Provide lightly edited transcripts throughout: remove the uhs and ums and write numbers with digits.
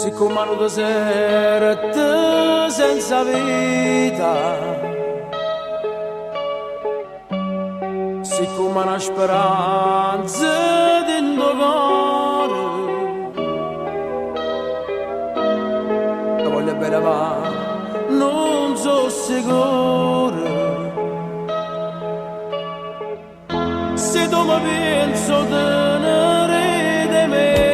Siccome hanno deserto senza vita, siccome una speranza dentro cuore, la voglio bene ma non so sicuro. Se tu mi penso tenere di me,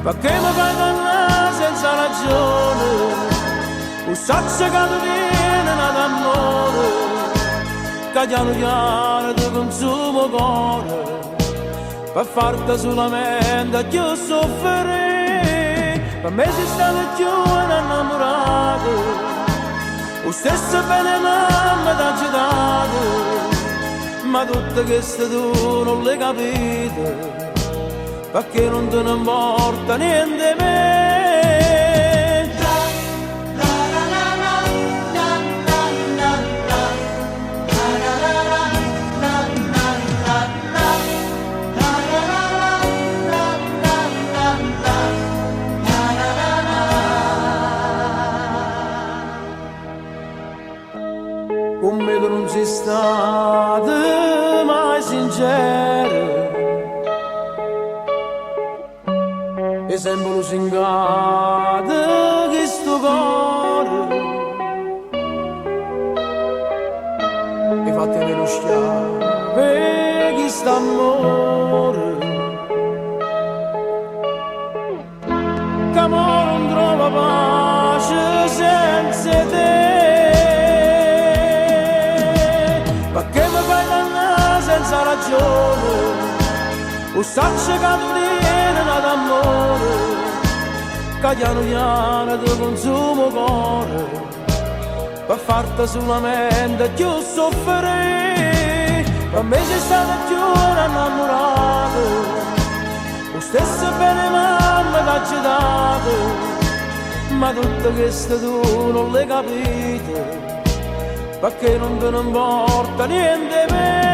perché mi fai dannare senza ragione? Un sacco che tu vieni d'amore, che piano piano ti consumo cuore, per farti solamente più soffrire. Per me sei stato più innamorato, lo stesso bene mamma ti ha dato, ma tutte queste tu non le capite, perché non te ne importa niente di me. Con me tu non sei stato mai sincero, e sempre lo singato che sto cuore, e fatemi lo schiave che sta amore, che amore non trova pace senza te. Perché mi fai dannare senza ragione? Un sacco che tu vieni d'amore, che piano piano ti consumo cuore, per farti solamente più soffrire. Per me sei stato più innamorato, lo stesso bene mamma ti ha dato, ma tutte queste tu non le capite, perché non te ne importa niente di me.